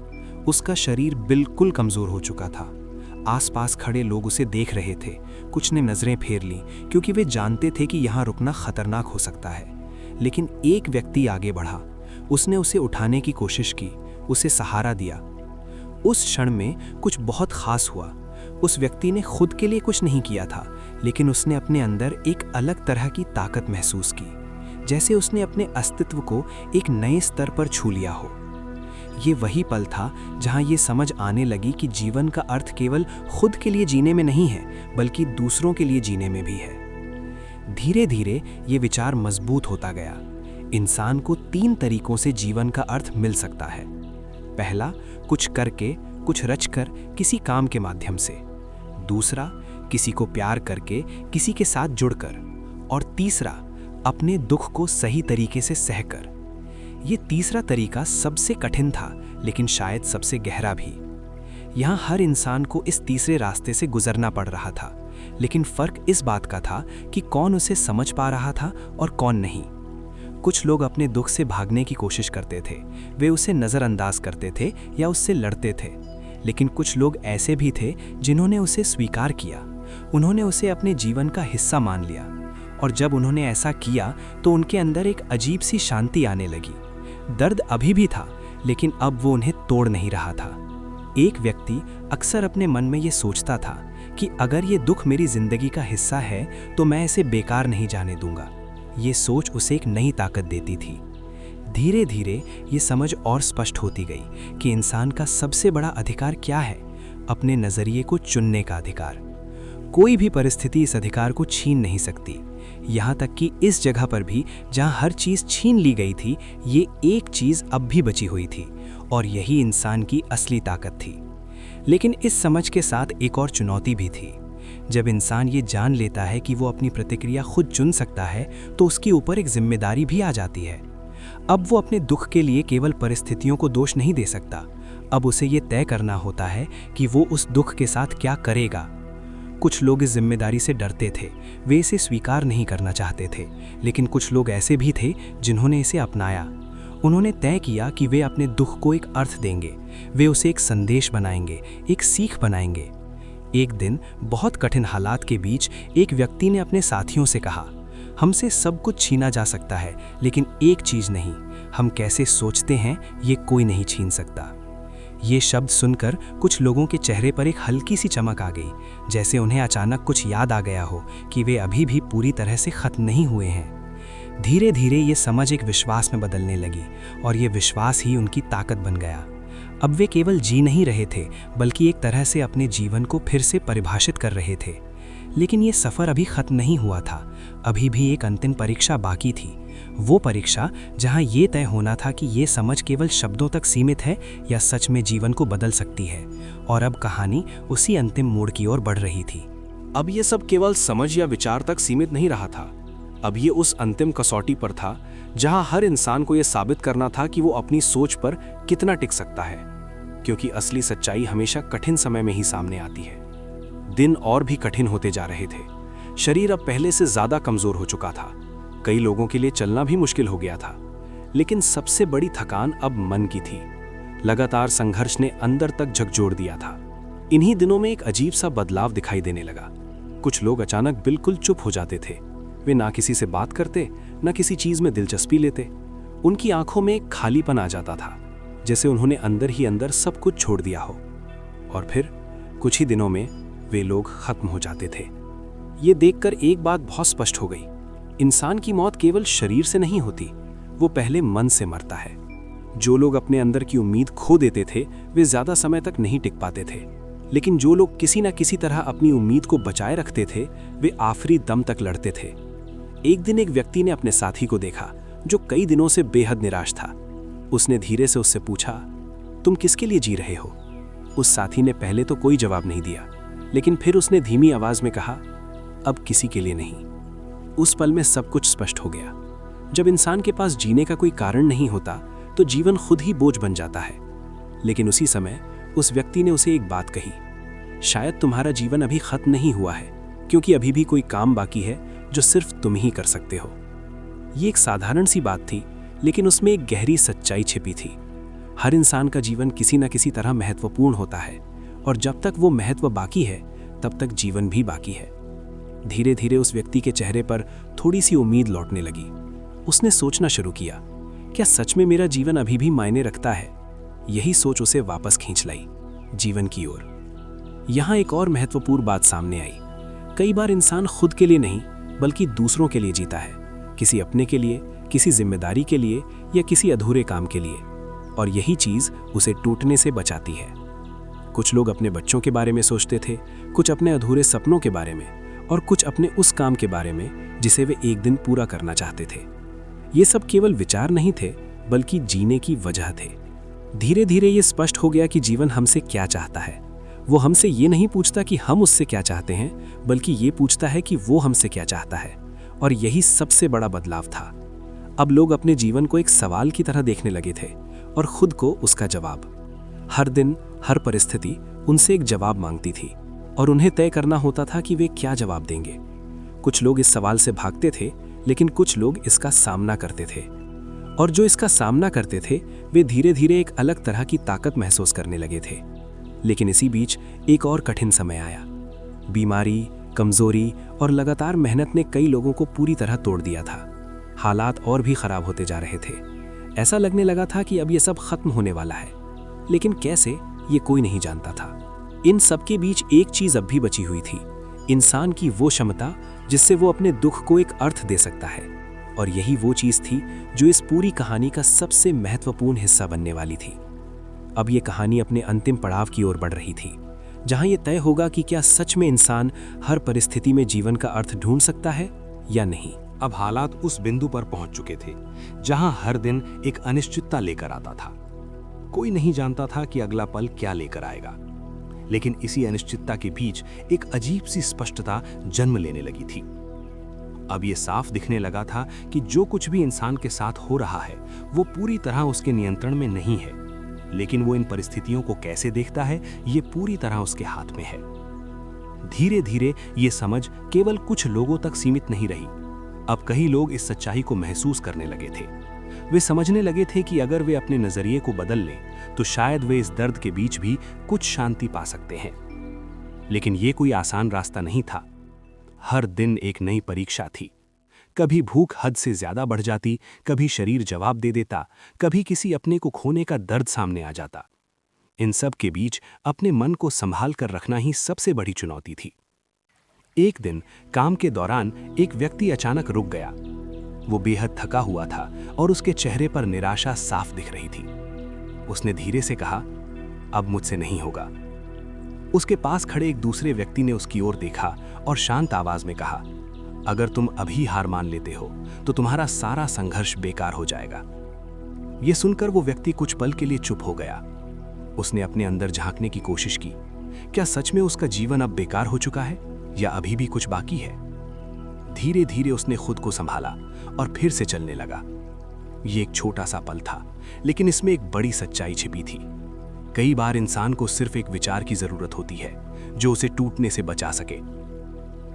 उसका शरीर बिल्कुल कमजोर हो चुका था। आसपास खड़े लोग उसे देख रहे थे। कुछ ने नजरें फेर लीं, क्योंकि वे जानते थे कि यहाँ रुकना खतरनाक हो सकता है। लेकिन एक व्यक्ति आगे बढ़ा। उसने उसे उठाने की कोशिश की, उसे सहारा दिया। उस क्षण में कुछ बहुत खास हुआ। उस व्यक्ति ने खुद के लिए कुछ नहीं किया था, लेकिन उसने अपने अंदर एक अलग तरह की ताकत महसूस की, जैसे उसने अपने अस्तित्व को एक नए स्तर पर छू लिया हो। ये वही पल था जहां ये समझ आने लगी कि जीवन का अर्थ केवल खुद के लिए जीने में नहीं है, बल्कि दूसरों के लिए जीने में भी है। धीरे धीरे ये विचार मजबूत होता गया। इंसान को 3 तरीकों से जीवन का अर्थ मिल सकता है। पहला, कुछ करके, कुछ रचकर, किसी काम के माध्यम से। दूसरा, किसी को प्यार करके, किसी के साथ जुड़कर। और तीसरा, अपने दुख को सही तरीके से सहकर। ये तीसरा तरीका सबसे कठिन था, लेकिन शायद सबसे गहरा भी। यहाँ हर इंसान को इस तीसरे रास्ते से गुजरना पड़ रहा था, लेकिन फर्क इस बात का था कि कौन उसे समझ पा रहा था और कौन नहीं। कुछ लोग अपने दुख से भागने की कोशिश करते थे, वे उसे नज़रअंदाज करते थे या उससे लड़ते थे। लेकिन कुछ लोग ऐसे भी थे जिन्होंने उसे स्वीकार किया। उन्होंने उसे अपने जीवन का हिस्सा मान लिया, और जब उन्होंने ऐसा किया तो उनके अंदर एक अजीब सी शांति आने लगी। दर्द अभी भी था, लेकिन अब वो उन्हें तोड़ नहीं रहा था। एक व्यक्ति अक्सर अपने मन में ये सोचता था कि अगर ये दुख मेरी जिंदगी का हिस्सा है तो मैं इसे बेकार नहीं जाने दूंगा। ये सोच उसे एक नई ताकत देती थी। धीरे धीरे ये समझ और स्पष्ट होती गई कि इंसान का सबसे बड़ा अधिकार क्या है, अपने नज़रिए को चुनने का अधिकार। कोई भी परिस्थिति इस अधिकार को छीन नहीं सकती। यहाँ तक कि इस जगह पर भी जहाँ हर चीज़ छीन ली गई थी, ये एक चीज़ अब भी बची हुई थी, और यही इंसान की असली ताकत थी। लेकिन इस समझ के साथ एक और चुनौती भी थी। जब इंसान ये जान लेता है कि वो अपनी प्रतिक्रिया खुद चुन सकता है, तो उसके ऊपर एक जिम्मेदारी भी आ जाती है। अब वो अपने दुख के लिए केवल परिस्थितियों को दोष नहीं दे सकता। अब उसे ये तय करना होता है कि वो उस दुख के साथ क्या करेगा। कुछ लोग इस जिम्मेदारी से डरते थे, वे इसे स्वीकार नहीं करना चाहते थे, लेकिन कुछ लोग ऐसे भी थे जिन्होंने इसे अपनाया। उन्होंने तय किया कि वे अपने दुख को एक अर्थ देंगे, वे उसे एक संदेश बनाएंगे, एक सीख बनाएंगे। एक दिन बहुत कठिन हालात के बीच एक व्यक्ति ने अपने साथियों से कहा, हमसे सब कुछ छीना जा सकता है, लेकिन एक चीज़ नहीं, हम कैसे सोचते हैं ये कोई नहीं छीन सकता। ये शब्द सुनकर कुछ लोगों के चेहरे पर एक हल्की सी चमक आ गई, जैसे उन्हें अचानक कुछ याद आ गया हो कि वे अभी भी पूरी तरह से खत्म नहीं हुए हैं। धीरे धीरे ये समझ एक विश्वास में बदलने लगी, और ये विश्वास ही उनकी ताकत बन गया। अब वे केवल जी नहीं रहे थे, बल्कि एक तरह से अपने जीवन को फिर से परिभाषित कर रहे थे। लेकिन ये सफ़र अभी खत्म नहीं हुआ था, अभी भी एक अंतिम परीक्षा बाकी थी। वो परीक्षा जहाँ ये तय होना था कि ये समझ केवल शब्दों तक सीमित है या सच में जीवन को बदल सकती है। और अब कहानी उसी अंतिम मोड़ की ओर बढ़ रही थी। अब ये सब केवल समझ या विचार तक सीमित नहीं रहा था। अब ये उस अंतिम कसौटी पर था जहां हर इंसान को यह साबित करना था कि वो अपनी सोच पर कितना टिक सकता है, क्योंकि असली सच्चाई हमेशा कठिन समय में ही सामने आती है। दिन और भी कठिन होते जा रहे थे। शरीर अब पहले से ज्यादा कमजोर हो चुका था। कई लोगों के लिए चलना भी मुश्किल हो गया था। लेकिन सबसे बड़ी थकान अब मन की थी। लगातार संघर्ष ने अंदर तक झकझोर दिया था। इन्हीं दिनों में एक अजीब सा बदलाव दिखाई देने लगा। कुछ लोग अचानक बिल्कुल चुप हो जाते थे। वे ना किसी से बात करते, ना किसी चीज में दिलचस्पी लेते। उनकी आंखों में एक खालीपन आ जाता था, जैसे उन्होंने अंदर ही अंदर सब कुछ छोड़ दिया हो। और फिर कुछ ही दिनों में वे लोग खत्म हो जाते थे। ये देखकर एक बात बहुत स्पष्ट हो गई। इंसान की मौत केवल शरीर से नहीं होती, वो पहले मन से मरता है। जो लोग अपने अंदर की उम्मीद खो देते थे, वे ज्यादा समय तक नहीं टिक पाते थे। लेकिन जो लोग किसी न किसी तरह अपनी उम्मीद को बचाए रखते थे, वे आखिरी दम तक लड़ते थे। एक दिन एक व्यक्ति ने अपने साथी को देखा, जो कई दिनों से बेहद निराश था। उसने धीरे से उससे पूछा, तुम किसके लिए जी रहे हो? उस साथी ने पहले तो कोई जवाब नहीं दिया, लेकिन फिर उसने धीमी आवाज में कहा, अब किसी के लिए नहीं। उस पल में सब कुछ स्पष्ट हो गया। जब इंसान के पास जीने का कोई कारण नहीं होता, तो जीवन खुद ही बोझ बन जाता है। लेकिन उसी समय उस व्यक्ति ने उसे एक बात कही, शायद तुम्हारा जीवन अभी खत्म नहीं हुआ है, क्योंकि अभी भी कोई काम बाकी है जो सिर्फ तुम ही कर सकते हो। ये एक साधारण सी बात थी, लेकिन उसमें एक गहरी सच्चाई छिपी थी। हर इंसान का जीवन किसी न किसी तरह महत्वपूर्ण होता है, और जब तक वो महत्व बाकी है, तब तक जीवन भी बाकी है। धीरे धीरे उस व्यक्ति के चेहरे पर थोड़ी सी उम्मीद लौटने लगी। उसने सोचना शुरू किया, क्या सच में मेरा जीवन अभी भी मायने रखता है? यही सोच उसे वापस खींच लाई जीवन की ओर। यहाँ एक और महत्वपूर्ण बात सामने आई। कई बार इंसान खुद के लिए नहीं, बल्कि दूसरों के लिए जीता है। किसी अपने के लिए, किसी जिम्मेदारी के लिए, या किसी अधूरे काम के लिए। और यही चीज उसे टूटने से बचाती है। कुछ लोग अपने बच्चों के बारे में सोचते थे, कुछ अपने अधूरे सपनों के बारे में, और कुछ अपने उस काम के बारे में जिसे वे एक दिन पूरा करना चाहते थे। ये सब केवल विचार नहीं थे, बल्कि जीने की वजह थे। धीरे धीरे ये स्पष्ट हो गया कि जीवन हमसे क्या चाहता है। वो हमसे ये नहीं पूछता कि हम उससे क्या चाहते हैं, बल्कि ये पूछता है कि वो हमसे क्या चाहता है। और यही सबसे बड़ा बदलाव था। अब लोग अपने जीवन को एक सवाल की तरह देखने लगे थे, और खुद को उसका जवाब। हर दिन, हर परिस्थिति उनसे एक जवाब मांगती थी, और उन्हें तय करना होता था कि वे क्या जवाब देंगे। कुछ लोग इस सवाल से भागते थे, लेकिन कुछ लोग इसका सामना करते थे। और जो इसका सामना करते थे, वे धीरे धीरे एक अलग तरह की ताकत महसूस करने लगे थे। लेकिन इसी बीच एक और कठिन समय आया। बीमारी, कमजोरी और लगातार मेहनत ने कई लोगों को पूरी तरह तोड़ दिया था। हालात और भी खराब होते जा रहे थे। ऐसा लगने लगा था कि अब ये सब खत्म होने वाला है, लेकिन कैसे, ये कोई नहीं जानता था। इन सब के बीच एक चीज अब भी बची हुई थी, इंसान की वो क्षमता जिससे वो अपने दुख को एक अर्थ दे सकता है। और यही वो चीज थी जो इस पूरी कहानी का सबसे महत्वपूर्ण हिस्सा बनने वाली थी। अब ये कहानी अपने अंतिम पड़ाव की ओर बढ़ रही थी, जहां ये तय होगा कि क्या सच में इंसान हर परिस्थिति में जीवन का अर्थ ढूंढ सकता है या नहीं। अब हालात उस बिंदु पर पहुंच चुके थे जहां हर दिन एक अनिश्चितता लेकर आता था। कोई नहीं जानता था कि अगला पल क्या लेकर आएगा, लेकिन इसी अनिश्चितता के बीच एक अजीब सी स्पष्टता जन्म लेने लगी थी। अब ये साफ दिखने लगा था कि जो कुछ भी इंसान के साथ हो रहा है वो पूरी तरह उसके नियंत्रण में नहीं है, लेकिन वो इन परिस्थितियों को कैसे देखता है ये पूरी तरह उसके हाथ में है। धीरे धीरे ये समझ केवल कुछ लोगों तक सीमित नहीं रही। अब कई लोग इस सच्चाई को महसूस करने लगे थे। वे समझने लगे थे कि अगर वे अपने नजरिए को बदल लें तो शायद वे इस दर्द के बीच भी कुछ शांति पा सकते हैं। लेकिन ये कोई आसान रास्ता नहीं था। हर दिन एक नई परीक्षा थी। कभी भूख हद से ज्यादा बढ़ जाती, कभी शरीर जवाब दे देता, कभी किसी अपने को खोने का दर्द सामने आ जाता। इन सब के बीच अपने मन को संभाल कर रखना ही सबसे बड़ी चुनौती थी। एक दिन काम के दौरान एक व्यक्ति अचानक रुक गया। वो बेहद थका हुआ था और उसके चेहरे पर निराशा साफ दिख रही थी। उसने धीरे से कहा, अब मुझसे नहीं होगा। उसके पास खड़े एक दूसरे व्यक्ति ने उसकी ओर देखा और शांत आवाज में कहा, अगर तुम अभी हार मान लेते हो तो तुम्हारा सारा संघर्ष बेकार हो जाएगा। यह सुनकर वो व्यक्ति कुछ पल के लिए चुप हो गया। उसने अपने अंदर झांकने की कोशिश की। क्या सच में उसका जीवन अब बेकार हो चुका है या अभी भी कुछ बाकी है? धीरे धीरे उसने खुद को संभाला और फिर से चलने लगा। ये एक छोटा सा पल था, लेकिन इसमें एक बड़ी सच्चाई छिपी थी। कई बार इंसान को सिर्फ एक विचार की जरूरत होती है जो उसे टूटने से बचा सके।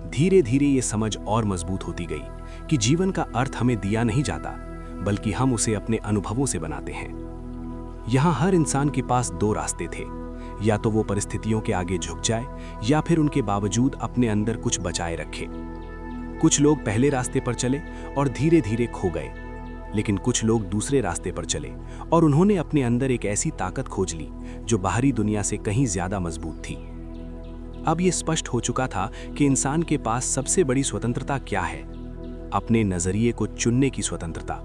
धीरे धीरे ये समझ और मजबूत होती गई कि जीवन का अर्थ हमें दिया नहीं जाता, बल्कि हम उसे अपने अनुभवों से बनाते हैं। यहाँ हर इंसान के पास दो रास्ते थे, या तो वो परिस्थितियों के आगे झुक जाए या फिर उनके बावजूद अपने अंदर कुछ बचाए रखे। कुछ लोग पहले रास्ते पर चले और धीरे धीरे खो गए, लेकिन कुछ लोग दूसरे रास्ते पर चले और उन्होंने अपने अंदर एक ऐसी ताकत खोज ली जो बाहरी दुनिया से कहीं ज्यादा मजबूत थी। अब ये स्पष्ट हो चुका था कि इंसान के पास सबसे बड़ी स्वतंत्रता क्या है, अपने नजरिए को चुनने की स्वतंत्रता।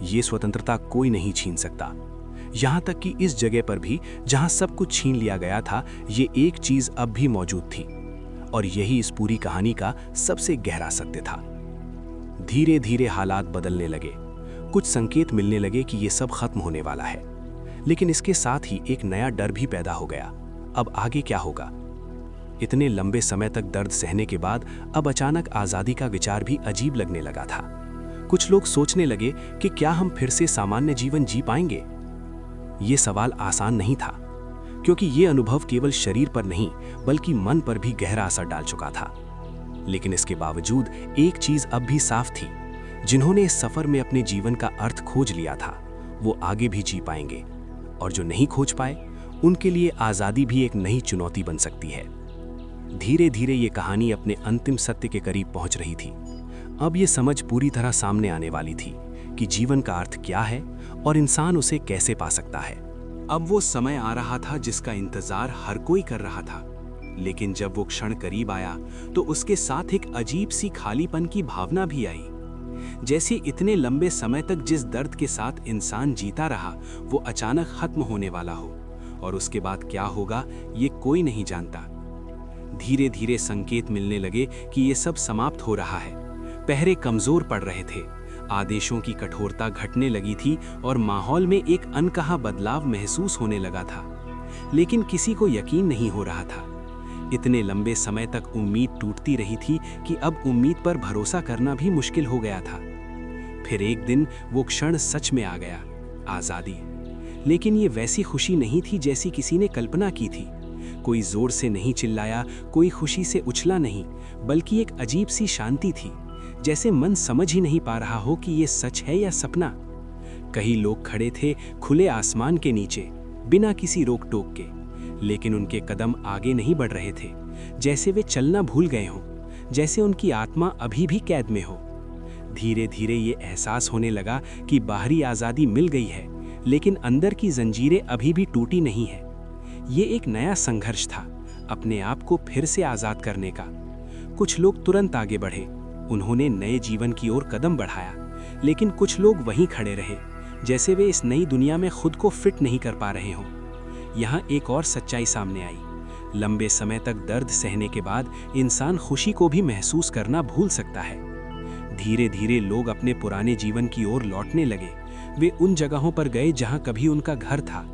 ये स्वतंत्रता कोई नहीं छीन सकता। यहां तक कि इस जगह पर भी जहां सब कुछ छीन लिया गया था, ये एक चीज अब भी मौजूद थी, और यही इस पूरी कहानी का सबसे गहरा सत्य था। धीरे धीरे हालात बदलने लगे। कुछ संकेत मिलने लगे कि ये सब खत्म होने वाला है, लेकिन इसके साथ ही एक नया डर भी पैदा हो गया। अब आगे क्या होगा? इतने लंबे समय तक दर्द सहने के बाद अब अचानक आजादी का विचार भी अजीब लगने लगा था। कुछ लोग सोचने लगे कि क्या हम फिर से सामान्य जीवन जी पाएंगे? ये सवाल आसान नहीं था, क्योंकि ये अनुभव केवल शरीर पर नहीं बल्कि मन पर भी गहरा असर डाल चुका था। लेकिन इसके बावजूद एक चीज अब भी साफ थी, जिन्होंने इस सफर में अपने जीवन का अर्थ खोज लिया था वो आगे भी जी पाएंगे, और जो नहीं खोज पाए उनके लिए आजादी भी एक नई चुनौती बन सकती है। धीरे धीरे ये कहानी अपने अंतिम सत्य के करीब पहुंच रही थी। अब ये समझ पूरी तरह सामने आने वाली थी कि जीवन का अर्थ क्या है और इंसान उसे कैसे पा सकता है। अब वो समय आ रहा था जिसका इंतजार हर कोई कर रहा था, लेकिन जब वो क्षण करीब आया तो उसके साथ एक अजीब सी खालीपन की भावना भी आई। जैसे इतने लंबे समय तक जिस दर्द के साथ इंसान जीता रहा वो अचानक खत्म होने वाला हो, और उसके बाद क्या होगा ये कोई नहीं जानता। धीरे धीरे संकेत मिलने लगे कि ये सब समाप्त हो रहा है। पहरे कमजोर पड़ रहे थे, आदेशों की कठोरता घटने लगी थी और माहौल में एक अनकहा बदलाव महसूस होने लगा था, लेकिन किसी को यकीन नहीं हो रहा था। इतने लंबे समय तक उम्मीद टूटती रही थी कि अब उम्मीद पर भरोसा करना भी मुश्किल हो गया था। फिर एक दिन वो क्षण सच में आ गया, आजादी। लेकिन ये वैसी खुशी नहीं थी जैसी किसी ने कल्पना की थी। कोई जोर से नहीं चिल्लाया, कोई खुशी से उछला नहीं, बल्कि एक अजीब सी शांति थी, जैसे मन समझ ही नहीं पा रहा हो कि ये सच है या सपना। कई लोग खड़े थे खुले आसमान के नीचे, बिना किसी रोक टोक के, लेकिन उनके कदम आगे नहीं बढ़ रहे थे, जैसे वे चलना भूल गए हों, जैसे उनकी आत्मा अभी भी कैद में हो। धीरे धीरे ये एहसास होने लगा कि बाहरी आज़ादी मिल गई है, लेकिन अंदर की जंजीरें अभी भी टूटी नहीं है। ये एक नया संघर्ष था, अपने आप को फिर से आज़ाद करने का। कुछ लोग तुरंत आगे बढ़े, उन्होंने नए जीवन की ओर कदम बढ़ाया, लेकिन कुछ लोग वहीं खड़े रहे, जैसे वे इस नई दुनिया में खुद को फिट नहीं कर पा रहे हों। यहाँ एक और सच्चाई सामने आई, लंबे समय तक दर्द सहने के बाद इंसान खुशी को भी महसूस करना भूल सकता है। धीरे धीरे लोग अपने पुराने जीवन की ओर लौटने लगे। वे उन जगहों पर गए जहां कभी उनका घर था,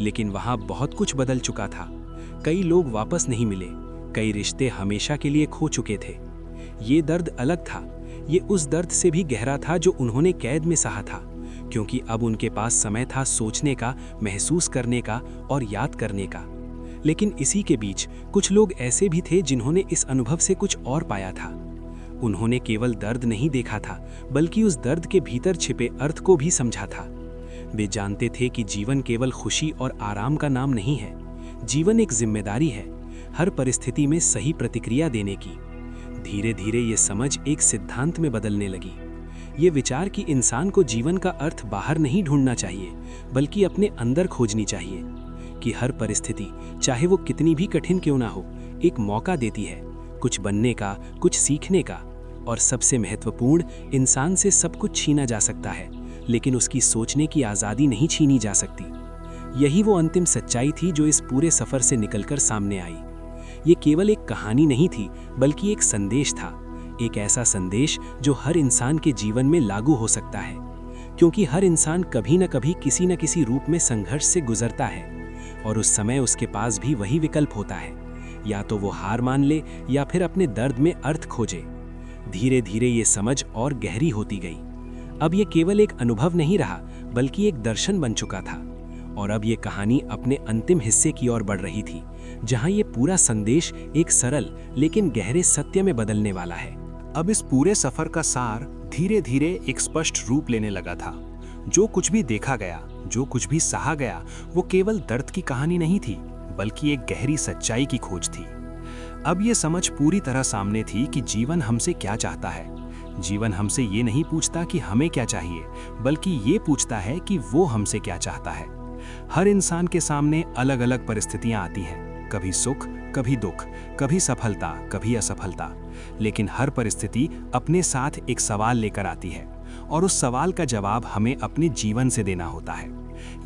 लेकिन वहां बहुत कुछ बदल चुका था। कई लोग वापस नहीं मिले, कई रिश्ते हमेशा के लिए खो चुके थे। ये दर्द अलग था। ये उस दर्द से भी गहरा था जो उन्होंने कैद में सहा था, क्योंकि अब उनके पास समय था सोचने का, महसूस करने का और याद करने का। लेकिन इसी के बीच कुछ लोग ऐसे भी थे जिन्होंने इस अनुभव से कुछ और पाया था। उन्होंने केवल दर्द नहीं देखा था, बल्कि उस दर्द के भीतर छिपे अर्थ को भी समझा था। वे जानते थे कि जीवन केवल खुशी और आराम का नाम नहीं है। जीवन एक जिम्मेदारी है, हर परिस्थिति में सही प्रतिक्रिया देने की। धीरे धीरे ये समझ एक सिद्धांत में बदलने लगी। ये विचार कि इंसान को जीवन का अर्थ बाहर नहीं ढूंढना चाहिए, बल्कि अपने अंदर खोजनी चाहिए। कि हर परिस्थिति, चाहे वो कितनी भी कठिन क्यों ना हो, एक मौका देती है कुछ बनने का, कुछ सीखने का। और सबसे महत्वपूर्ण, इंसान से सब कुछ छीना जा सकता है, लेकिन उसकी सोचने की आज़ादी नहीं छीनी जा सकती। यही वो अंतिम सच्चाई थी जो इस पूरे सफ़र से निकलकर सामने आई। ये केवल एक कहानी नहीं थी, बल्कि एक संदेश था। एक ऐसा संदेश जो हर इंसान के जीवन में लागू हो सकता है, क्योंकि हर इंसान कभी न कभी किसी न किसी रूप में संघर्ष से गुजरता है, और उस समय उसके पास भी वही विकल्प होता है, या तो वो हार मान ले या फिर अपने दर्द में अर्थ खोजे। धीरे धीरे ये समझ और गहरी होती गई। अब ये केवल एक अनुभव नहीं रहा, बल्कि एक दर्शन बन चुका था। और अब ये कहानी अपने अंतिम हिस्से की ओर बढ़ रही थी, जहां ये पूरा संदेश एक सरल लेकिन गहरे सत्य में बदलने वाला है। अब इस पूरे सफर का सार धीरे धीरे एक स्पष्ट रूप लेने लगा था। जो कुछ भी देखा गया, जो कुछ भी सहा गया, वो केवल दर्द की कहानी नहीं थी, बल्कि एक गहरी सच्चाई की खोज थी। अब ये समझ पूरी तरह सामने थी कि जीवन हमसे क्या चाहता है। जीवन हमसे ये नहीं पूछता कि हमें क्या चाहिए, बल्कि ये पूछता है कि वो हमसे क्या चाहता है। हर इंसान के सामने अलग अलग परिस्थितियां आती हैं, कभी सुख, कभी दुख, कभी सफलता, कभी असफलता। लेकिन हर परिस्थिति अपने साथ एक सवाल लेकर आती है, और उस सवाल का जवाब हमें अपने जीवन से देना होता है।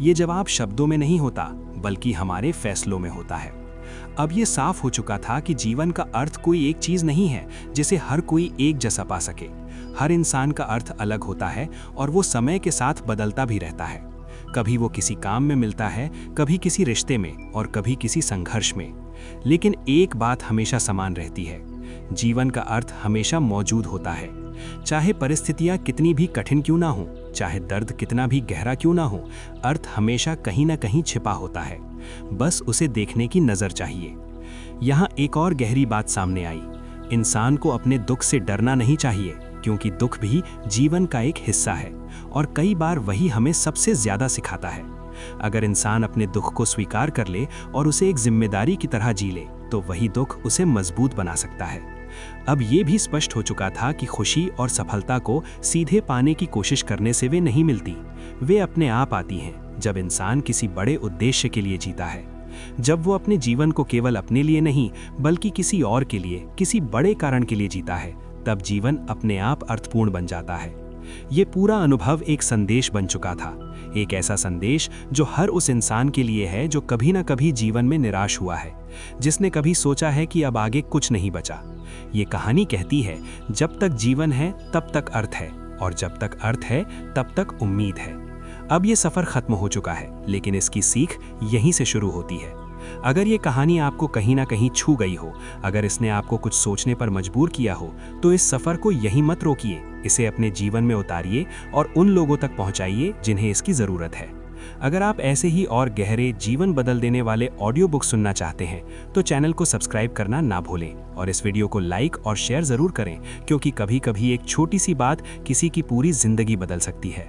ये जवाब शब्दों में नहीं होता, बल्कि हमारे फैसलों में होता है। अब ये साफ हो चुका था कि जीवन का अर्थ कोई एक चीज नहीं है जिसे हर कोई एक जैसा पा सके। हर इंसान का अर्थ अलग होता है, और वो समय के साथ बदलता भी रहता है। कभी वो किसी काम में मिलता है, कभी किसी रिश्ते में, और कभी किसी संघर्ष में। लेकिन एक बात हमेशा समान रहती है, जीवन का अर्थ हमेशा मौजूद होता है। चाहे परिस्थितियां कितनी भी कठिन क्यों ना हो, चाहे दर्द कितना भी गहरा क्यों ना हो, अर्थ हमेशा कहीं ना कहीं छिपा होता है। बस उसे देखने की नजर चाहिए। यहाँ एक और गहरी बात सामने आई। इंसान को अपने दुख से डरना नहीं चाहिए, क्योंकि दुख भी जीवन का एक हिस्सा है, और कई बार वही हमें सबसे ज्यादा सिखाता है। अगर इंसान अपने दुख को स्वीकार कर ले और उसे एक जिम्मेदारी की तरह जी ले, तो वही दुख उसे मजबूत बना सकता है। अब ये भी स्पष्ट हो चुका था कि खुशी और सफलता को सीधे पाने की कोशिश करने से वे नहीं मिलती। वे अपने आप आती हैं जब इंसान किसी बड़े उद्देश्य के लिए जीता है, जब वो अपने जीवन को केवल अपने लिए नहीं, बल्कि किसी और के लिए, किसी बड़े कारण के लिए जीता है। तब जीवन अपने आप अर्थपूर्ण बन जाता है। ये पूरा अनुभव एक संदेश बन चुका था, एक ऐसा संदेश जो हर उस इंसान के लिए है जो कभी ना कभी जीवन में निराश हुआ है, जिसने कभी सोचा है कि अब आगे कुछ नहीं बचा। ये कहानी कहती है, जब तक जीवन है तब तक अर्थ है, और जब तक अर्थ है तब तक उम्मीद है। अब ये सफर खत्म हो चुका है, लेकिन इसकी सीख यहीं से शुरू होती है। अगर ये कहानी आपको कहीं ना कहीं छू गई हो, अगर इसने आपको कुछ सोचने पर मजबूर किया हो, तो इस सफर को यहीं मत रोकिए। इसे अपने जीवन में उतारिए और उन लोगों तक पहुंचाइए जिन्हें इसकी जरूरत है। अगर आप ऐसे ही और गहरे, जीवन बदल देने वाले ऑडियो बुक सुनना चाहते हैं, तो चैनल को सब्सक्राइब करना ना भूलें, और इस वीडियो को लाइक और शेयर जरूर करें, क्योंकि कभी कभी एक छोटी सी बात किसी की पूरी जिंदगी बदल सकती है।